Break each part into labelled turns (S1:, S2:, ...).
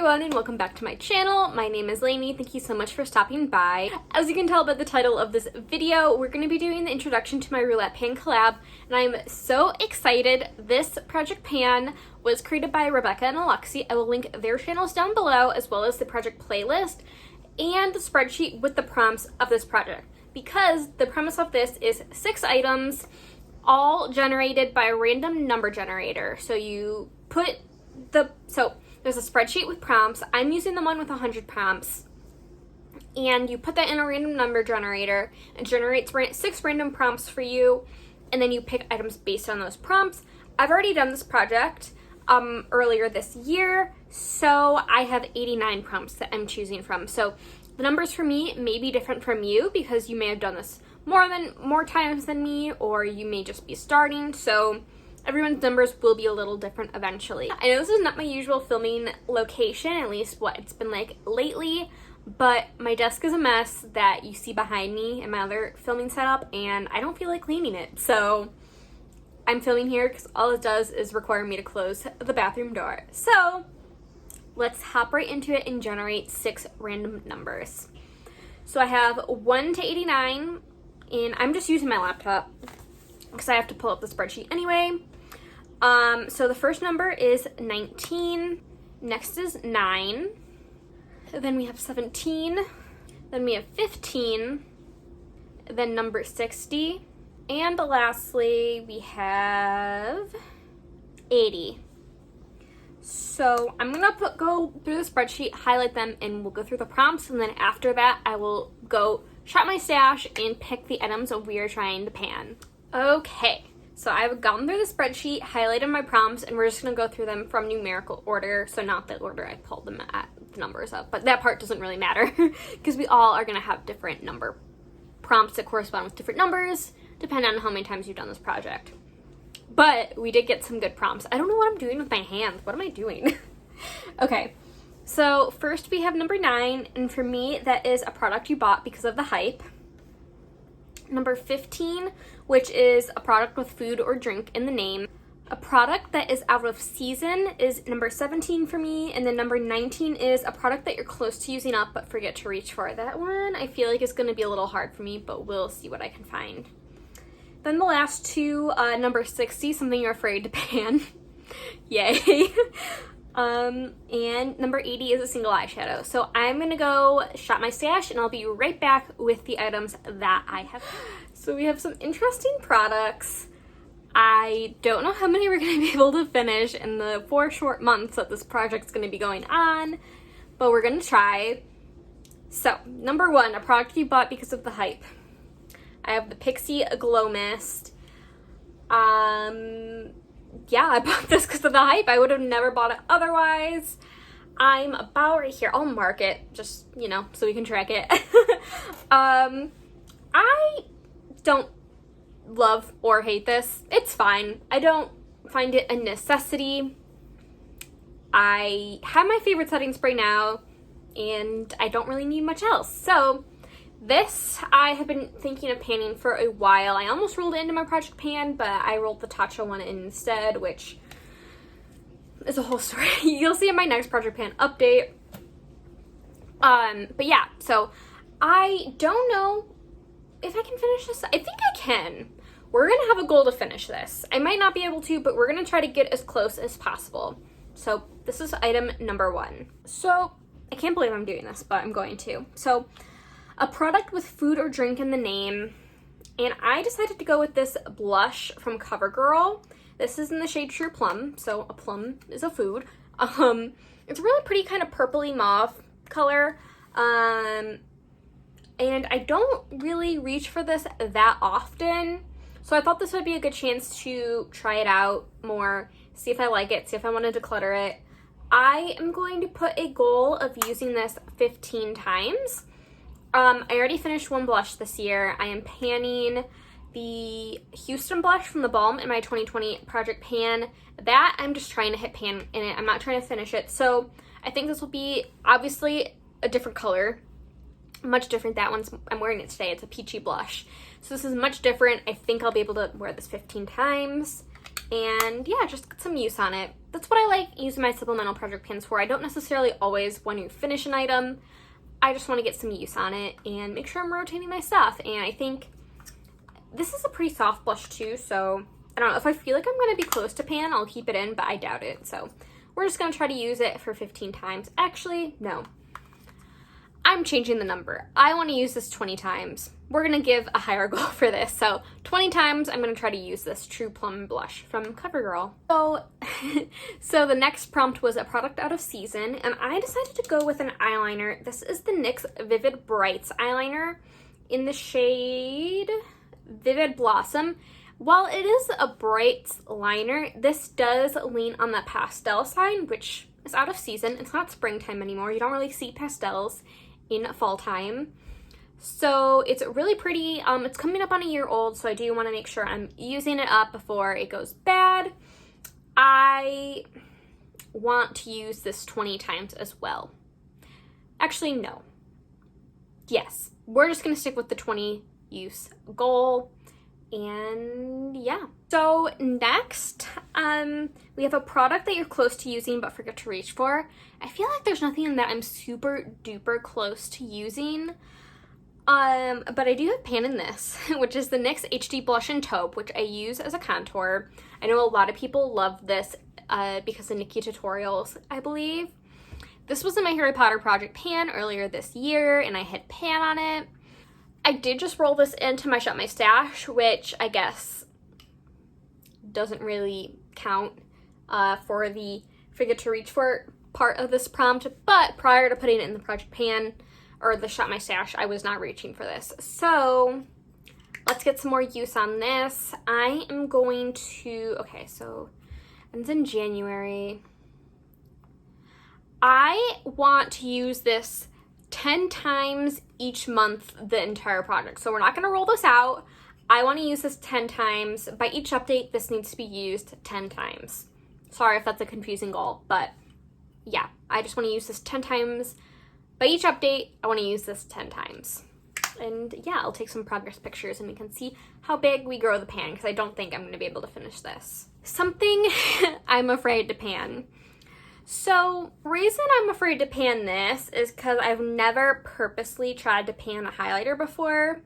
S1: everyone and welcome back to my channel. My name is Lainey. Thank you so much for stopping by. As you can tell by the title of this video, we're going to be doing the introduction to my Roulette pan collab, and I'm so excited. This project pan was created by Rebecca and Alexi. I will link their channels down below, as well as the project playlist and the spreadsheet with the prompts of this project, because the premise of this is 6 items all generated by a random number generator. So you put there's a spreadsheet with prompts. I'm using the one with 100 prompts. And you put that in a random number generator. It generates 6 random prompts for you. And then you pick items based on those prompts. I've already done this project earlier this year. So I have 89 prompts that I'm choosing from. So the numbers for me may be different from you, because you may have done this more times than me, or you may just be starting. So everyone's numbers will be a little different eventually. I know this is not my usual filming location, at least what it's been like lately, but my desk is a mess that you see behind me in my other filming setup, and I don't feel like cleaning it. So I'm filming here because all it does is require me to close the bathroom door. So let's hop right into it and generate 6 random numbers. So I have 1 to 89, and I'm just using my laptop because I have to pull up the spreadsheet anyway. So the first number is 19, next is 9, then we have 17, then we have 15, then number 60, and lastly we have 80. So I'm gonna go through the spreadsheet, highlight them, and we'll go through the prompts, and then after that I will go shop my stash and pick the items that we are trying to pan. Okay. So I've gone through the spreadsheet, highlighted my prompts, and we're just going to go through them from numerical order. So not the order I pulled them at the numbers up, but that part doesn't really matter because we all are going to have different number prompts that correspond with different numbers, depending on how many times you've done this project. But we did get some good prompts. I don't know what I'm doing with my hands. What am I doing? Okay, so first we have number 9, and for me that is a product you bought because of the hype. Number 15, which is a product with food or drink in the name. A product that is out of season is number 17 for me, and then number 19 is a product that you're close to using up but forget to reach for. That one I feel like is going to be a little hard for me, but we'll see what I can find. Then the last 2, number 60, something you're afraid to pan. Yay. And number 80 is a single eyeshadow. So I'm gonna go shop my stash, and I'll be right back with the items that I have. So we have some interesting products. I don't know how many we're gonna be able to finish in the 4 short months that this project's gonna be going on, but we're gonna try. So number 1, a product you bought because of the hype. I have the Pixie Glow Mist. Yeah, I bought this because of the hype. I would have never bought it otherwise. I'm about right here. I'll mark it, just, so we can track it. I don't love or hate this. It's fine. I don't find it a necessity. I have my favorite setting spray now, and I don't really need much else. So this I have been thinking of panning for a while. I almost rolled it into my project pan, but I rolled the Tatcha one in instead, which is a whole story. You'll see in my next project pan update. But yeah, so I don't know if I can finish this. I think I can. We're gonna have a goal to finish this. I might not be able to, but we're gonna try to get as close as possible. So this is item number 1. So I can't believe I'm doing this, but I'm going to. So a product with food or drink in the name, and I decided to go with this blush from CoverGirl. This is in the shade True Plum, so a plum is a food. It's a really pretty kind of purpley mauve color, and I don't really reach for this that often, so I thought this would be a good chance to try it out more, see if I like it, see if I want to declutter it. I am going to put a goal of using this 15 times. I already finished one blush this year. I am panning the Houston blush from the Balm in my 2020 project pan. That I'm just trying to hit pan in it. I'm not trying to finish it. So I think this will be obviously a different color. Much different. That one's, I'm wearing it today. It's a peachy blush. So this is much different. I think I'll be able to wear this 15 times. and yeah, just get some use on it. That's what I like using my supplemental project pans for. I don't necessarily always want to finish an item. I just want to get some use on it and make sure I'm rotating my stuff. And I think this is a pretty soft blush too, so I don't know. If I feel like I'm going to be close to pan, I'll keep it in, but I doubt it. So we're just going to try to use it for 15 times. Actually, no. I'm changing the number. I want to use this 20 times. We're going to give a higher goal for this. So 20 times I'm going to try to use this True Plum blush from CoverGirl. So the next prompt was a product out of season, and I decided to go with an eyeliner. This is the NYX Vivid Brights eyeliner in the shade Vivid Blossom. While it is a bright liner, this does lean on the pastel side, which is out of season. It's not springtime anymore. You don't really see pastels in fall time. So it's really pretty. It's coming up on a year old, so I do want to make sure I'm using it up before it goes bad. I want to use this 20 times as well. Actually, no. Yes, we're just going to stick with the 20 use goal. And yeah. So next, we have a product that you're close to using but forget to reach for. I feel like there's nothing that I'm super duper close to using. But I do have pan in this, which is the NYX HD Blush in Taupe, which I use as a contour. I know a lot of people love this because of Nikki tutorials, I believe. This was in my Harry Potter project pan earlier this year, and I hit pan on it. I did just roll this into my Shop My Stash, which I guess doesn't really count for the forget to reach for part of this prompt, but prior to putting it in the project pan or the Shop My Stash, I was not reaching for this. So let's get some more use on this. I am going to, okay, so it's in January. I want to use this 10 times each month the entire project. So we're not going to roll this out. I want to use this 10 times. By each update, this needs to be used 10 times. Sorry if that's a confusing goal, but yeah, I just want to use this 10 times. By each update, I want to use this 10 times. And yeah, I'll take some progress pictures and you can see how big we grow the pan, because I don't think I'm going to be able to finish this. Something I'm afraid to pan. So, the reason I'm afraid to pan this is because I've never purposely tried to pan a highlighter before.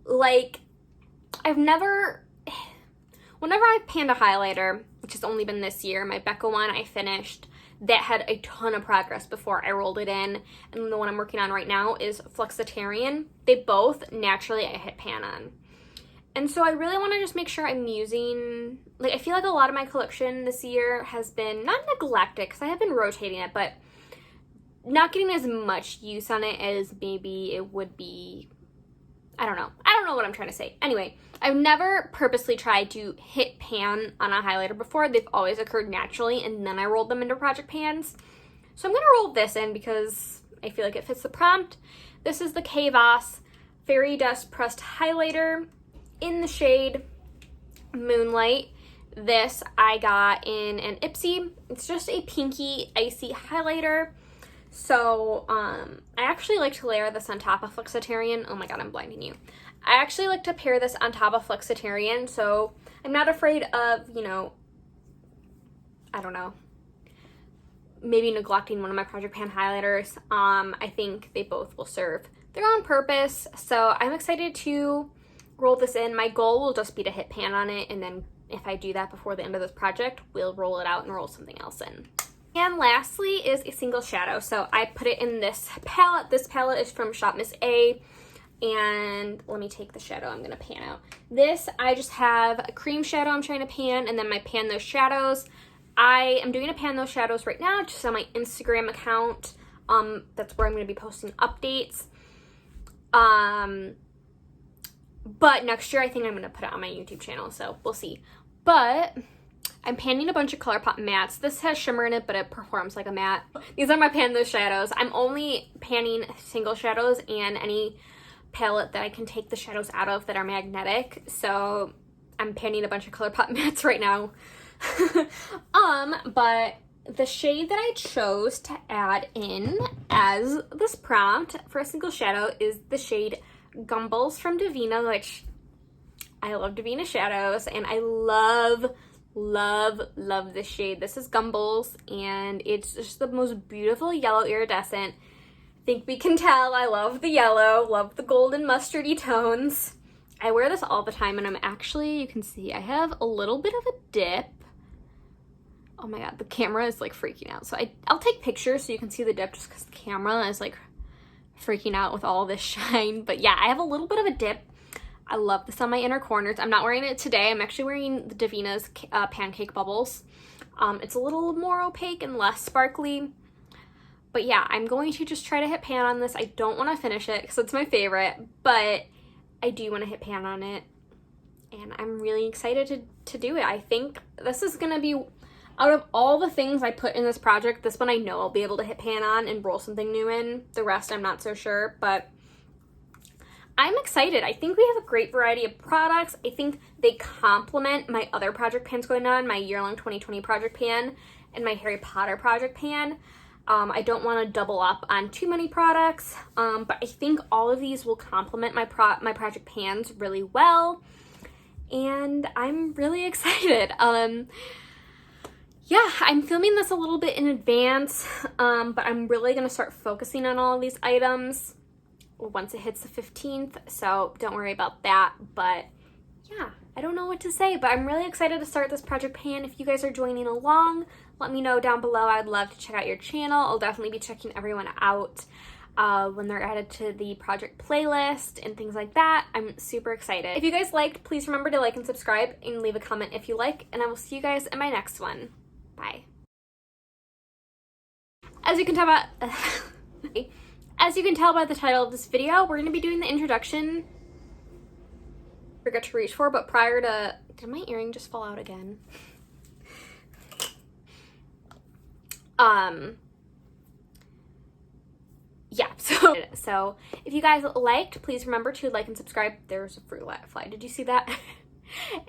S1: Like, whenever I've panned a highlighter, which has only been this year, my Becca one I finished, that had a ton of progress before I rolled it in, and the one I'm working on right now is Flexitarian. They both, naturally, I hit pan on. And so I really want to just make sure I'm using, like, I feel like a lot of my collection this year has been, not neglected, because I have been rotating it, but not getting as much use on it as maybe it would be. I don't know what I'm trying to say. Anyway, I've never purposely tried to hit pan on a highlighter before. They've always occurred naturally, and then I rolled them into project pans. So I'm going to roll this in because I feel like it fits the prompt. This is the Kay Voss Fairy Dust Pressed Highlighter in the shade Moonlight. This I got in an Ipsy. It's just a pinky icy highlighter. So I actually like to layer this on top of Flexitarian. Oh my god, I'm blinding you. I actually like to pair this on top of Flexitarian, so I'm not afraid of, you know, I don't know, maybe neglecting one of my project pan highlighters. I think they both will serve their own purpose, so I'm excited to roll this in. My goal will just be to hit pan on it, and then if I do that before the end of this project, we'll roll it out and roll something else in. And lastly is a single shadow. So I put it in this palette. This palette is from Shop Miss A. And let me take the shadow I'm going to pan out. This, I just have a cream shadow I'm trying to pan, and then my Pan Those Shadows. I am doing a Pan Those Shadows right now, just on my Instagram account. That's where I'm going to be posting updates. But next year, I think I'm going to put it on my YouTube channel, so we'll see. But I'm panning a bunch of ColourPop mattes. This has shimmer in it, but it performs like a matte. These are my Pan Those Shadows. I'm only panning single shadows and any palette that I can take the shadows out of that are magnetic. So I'm panning a bunch of ColourPop mattes right now. But the shade that I chose to add in as this prompt for a single shadow is the shade Gumballs from Divina, which I love Davina shadows, and I love this shade. This is Gumballs, and it's just the most beautiful yellow iridescent. I think we can tell I love the yellow, love the golden mustardy tones. I wear this all the time, and I'm actually, you can see, I have a little bit of a dip. Oh my god, the camera is like freaking out. So I'll take pictures so you can see the dip, just because the camera is like freaking out with all this shine. But yeah, I have a little bit of a dip. I love this on my inner corners. I'm not wearing it today. I'm actually wearing the Davina's Pancake Bubbles. It's a little more opaque and less sparkly. But yeah, I'm going to just try to hit pan on this. I don't want to finish it because it's my favorite, but I do want to hit pan on it. And I'm really excited to do it. I think this is going to be, out of all the things I put in this project, this one I know I'll be able to hit pan on and roll something new in. The rest I'm not so sure, but I'm excited. I think we have a great variety of products. I think they complement my other project pans going on, my year-long 2020 project pan and my Harry Potter project pan. I don't want to double up on too many products, but I think all of these will complement my project pans really well, and I'm really excited. Yeah, I'm filming this a little bit in advance, but I'm really going to start focusing on all of these items once it hits the 15th, so don't worry about that. But yeah, I don't know what to say, but I'm really excited to start this project pan. If you guys are joining along, let me know down below. I'd love to check out your channel. I'll definitely be checking everyone out when they're added to the project playlist and things like that. I'm super excited. If you guys liked, please remember to like and subscribe and leave a comment if you like, and I will see you guys in my next one. Bye. As you can tell by the title of this video, we're going to be doing the introduction. Forgot to reach for, but prior to, did my earring just fall out again? Yeah, so if you guys liked, please remember to like and subscribe. There's a roulette fly. Did you see that?